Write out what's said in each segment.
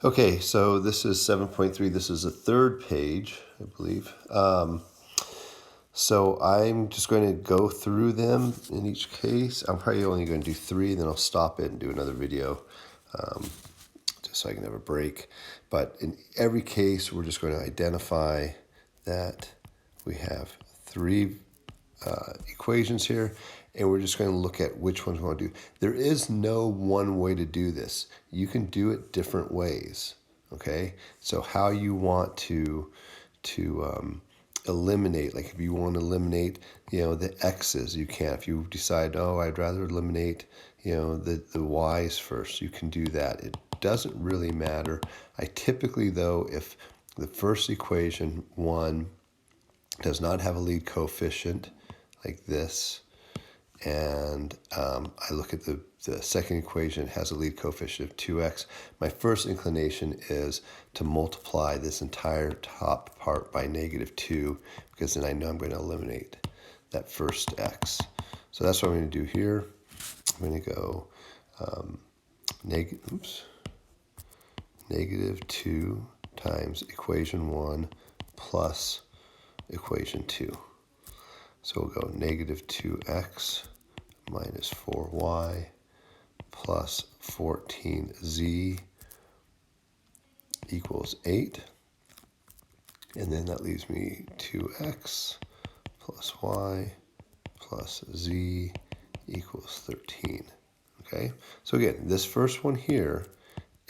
Okay, so this is 7.3. This is the third page, I believe. So I'm just going to go through them in each case. I'm probably only going to do three, then I'll stop it and do another video just so I can have a break. But in every case, we're just going to identify that we have three equations here, and we're just going to look at which ones we want to do. There is no one way to do this. You can do it different ways. Okay, so how you want to eliminate, like if you want to eliminate, the x's, you can. If you decide, oh, I'd rather eliminate, the y's first, you can do that. It doesn't really matter. I typically, though, if the first equation, 1, does not have a lead coefficient like this, and I look at the second equation, has a lead coefficient of 2x. My first inclination is to multiply this entire top part by -2, because then I know I'm going to eliminate that first x. So that's what I'm going to do here. I'm going to go -2 times equation 1 plus equation 2. So we'll go -2x minus 4y plus 14z equals 8. And then that leaves me 2x plus y plus z equals 13. Okay, so again, this first one here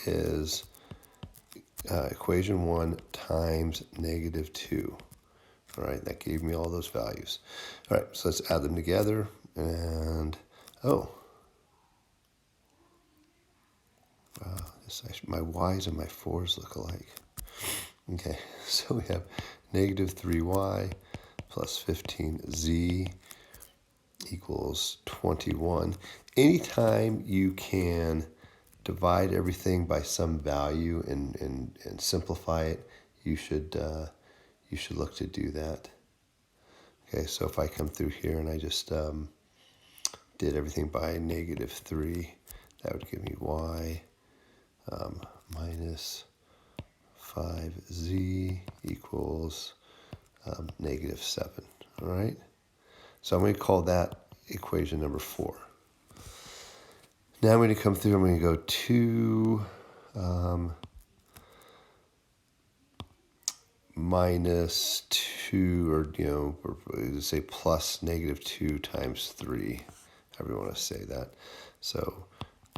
is equation 1 times -2. All right, that gave me all those values. All right, so let's add them together. And, oh, wow, my y's and my 4's look alike. Okay, so we have -3y plus 15z equals 21. Anytime you can divide everything by some value and simplify it, you should look to do that. Okay, so if I come through here and I just did everything by -3, that would give me y minus 5z equals -7. All right, so I'm going to call that equation number 4. Now I'm going to come through, I'm going to go 2 minus 2, or say plus -2 times 3, however you want to say that. So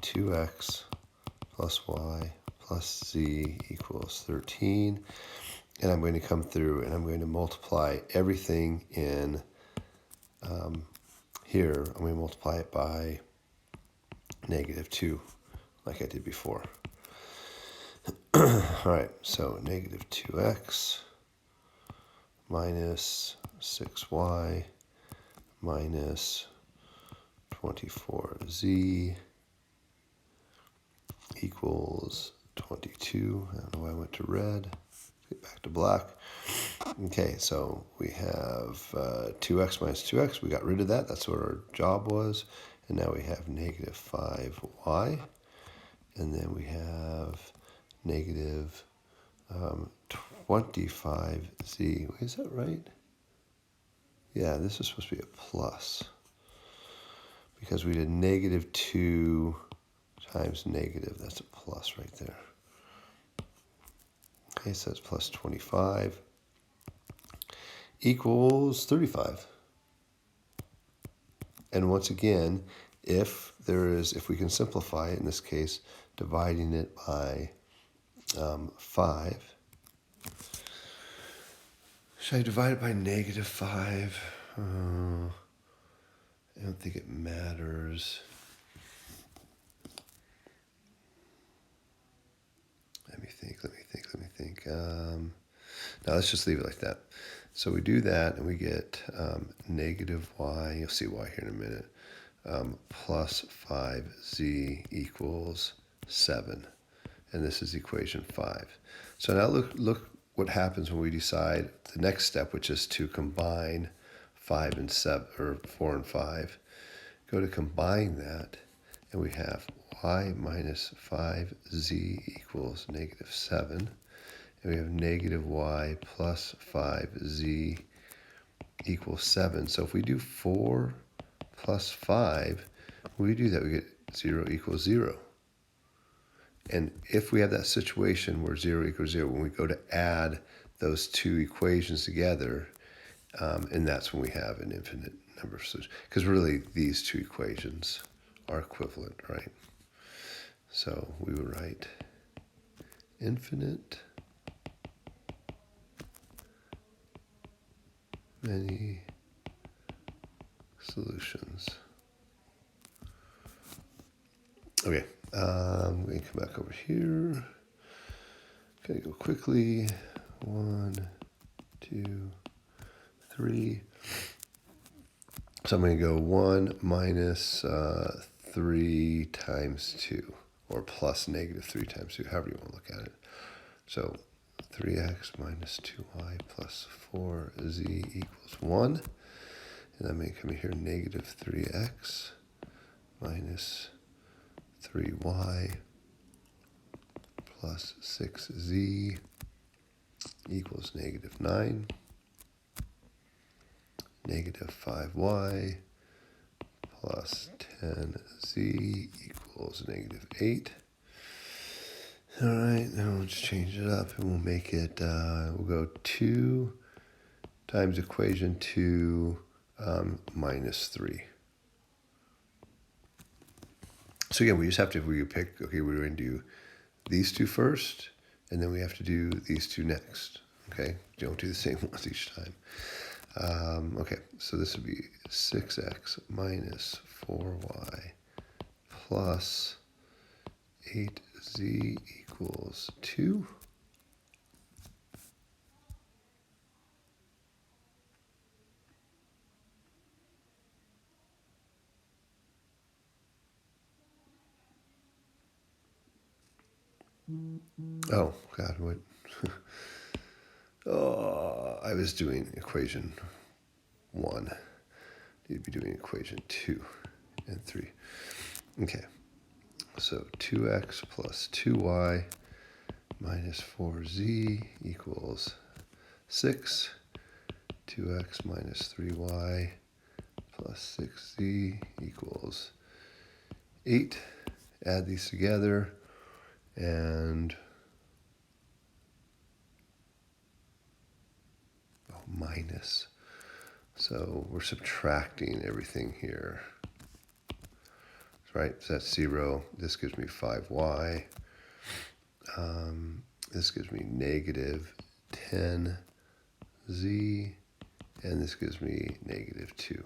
2x plus y plus z equals 13. And I'm going to come through and I'm going to multiply everything in here. I'm going to multiply it by -2 like I did before. All right, so -2x minus 6y minus 24z equals 22. I don't know why I went to red. Get back to black. Okay, so we have 2x minus 2x. We got rid of that. That's what our job was. And now we have -5y. And then we have -25z. Wait, is that right? Yeah, this is supposed to be a plus, because we did -2 times negative. That's a plus right there. Okay, so that's plus 25 equals 35. And once again, if we can simplify it, in this case, dividing it by 5. Should I divide it by -5? I don't think it matters. Let me think. Now let's just leave it like that. So we do that and we get -y, you'll see why here in a minute, plus 5z equals 7. And this is equation 5. So now look what happens when we decide the next step, which is to combine 5 and 7, or 4 and 5. Go to combine that, and we have y minus 5z equals negative 7. And we have negative y plus 5z equals 7. So if we do 4 plus 5, when we do that, we get 0 equals 0. And if we have that situation where 0 equals 0, when we go to add those two equations together, and that's when we have an infinite number of solutions. Because really, these two equations are equivalent, right? So we would write infinite many solutions. Okay, we can come back over here. Gonna go quickly. 1, 2, 3. So I'm going to go 1 minus 3 times 2, or plus negative 3 times 2, however you want to look at it. So 3x minus 2y plus 4z equals 1. And I'm going to come in here, negative 3x minus 3y plus 6z equals negative 9. Negative 5y plus 10z equals negative 8. All right, now we'll just change it up and we'll make it, we'll go 2 times equation 2 minus 3. So again, we just have to, if we pick, okay, we're going to do these two first, and then we have to do these two next, okay? Don't do the same ones each time. Okay, so this would be 6x minus 4y plus 8z equals 2. Oh, God, what? Oh, I was doing equation 1. You'd be doing equation 2 and 3. Okay, so 2x plus 2y minus 4z equals 6. 2x minus 3y plus 6z equals 8. Add these together, and minus. So we're subtracting everything here. Right, so that's 0. This gives me 5y. This gives me negative 10z. And this gives me negative 2.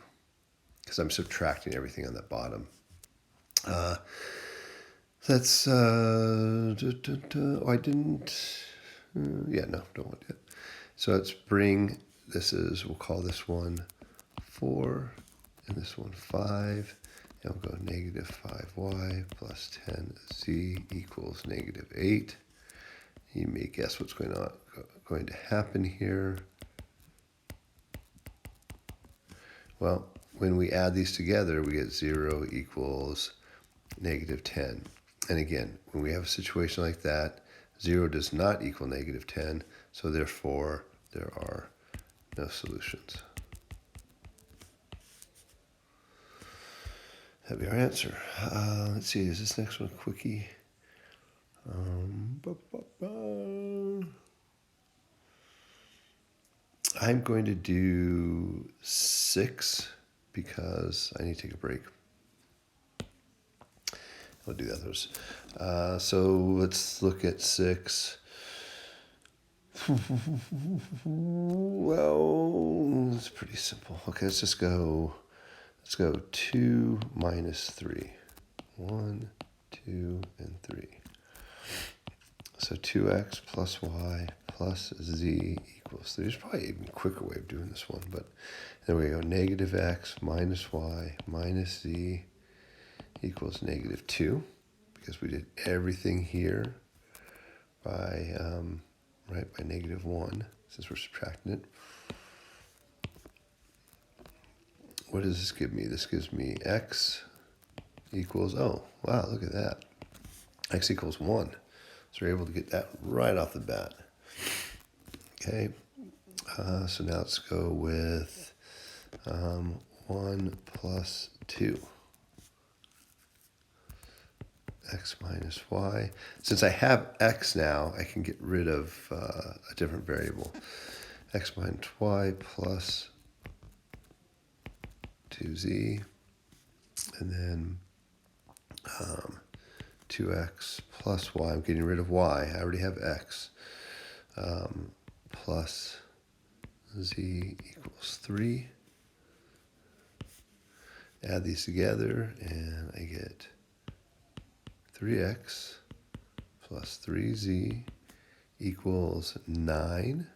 Because I'm subtracting everything on the bottom. That's, oh, I didn't, yeah, no, don't want to. So let's bring, this is, we'll call this one 4, and this one 5. And we'll go negative 5y plus 10z equals negative 8. You may guess what's going to happen here. Well, when we add these together, we get 0 equals negative 10. And again, when we have a situation like that, 0 does not equal negative 10, so therefore there are no solutions. That'd be our answer. Let's see, is this next one a quickie? I'm going to do 6 because I need to take a break. I'll do the others. So let's look at 6. Well, it's pretty simple. Okay, let's go 2 minus 3. 1, 2, and 3. So 2x plus y plus z equals 3. There's probably an even quicker way of doing this one, but then we go negative x minus y minus z equals negative 2, because we did everything here by, by negative 1, since we're subtracting it. What does this give me? This gives me x equals, oh, wow, look at that. X equals 1. So we're able to get that right off the bat. Okay, so now let's go with 1 plus 2. X minus y. Since I have x now, I can get rid of a different variable. X minus y plus 2z, and then 2x plus y. I'm getting rid of y. I already have x. Plus z equals 3. Add these together, and I get 3x plus 3z equals 9.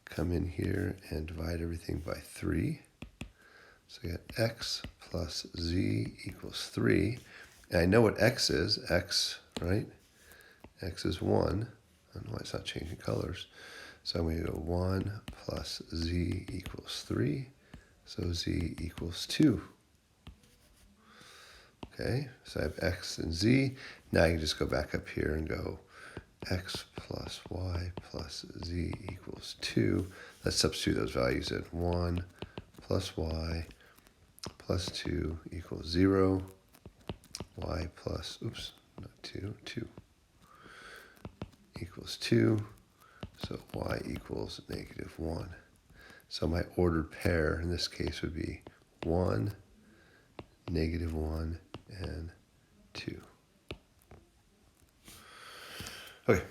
Come in here and divide everything by 3. So I get x plus z equals 3. And I know what x is. X, right? X is 1. I don't know why it's not changing colors. So I'm going to go 1 plus z equals 3. So z equals 2. Okay, so I have x and z. Now I can just go back up here and go x plus y plus z equals 2. Let's substitute those values in. 1 plus y plus 2 equals 0. Y plus, oops, not 2, 2 equals 2. So y equals negative 1. So my ordered pair in this case would be 1, negative 1, and 2. Okay,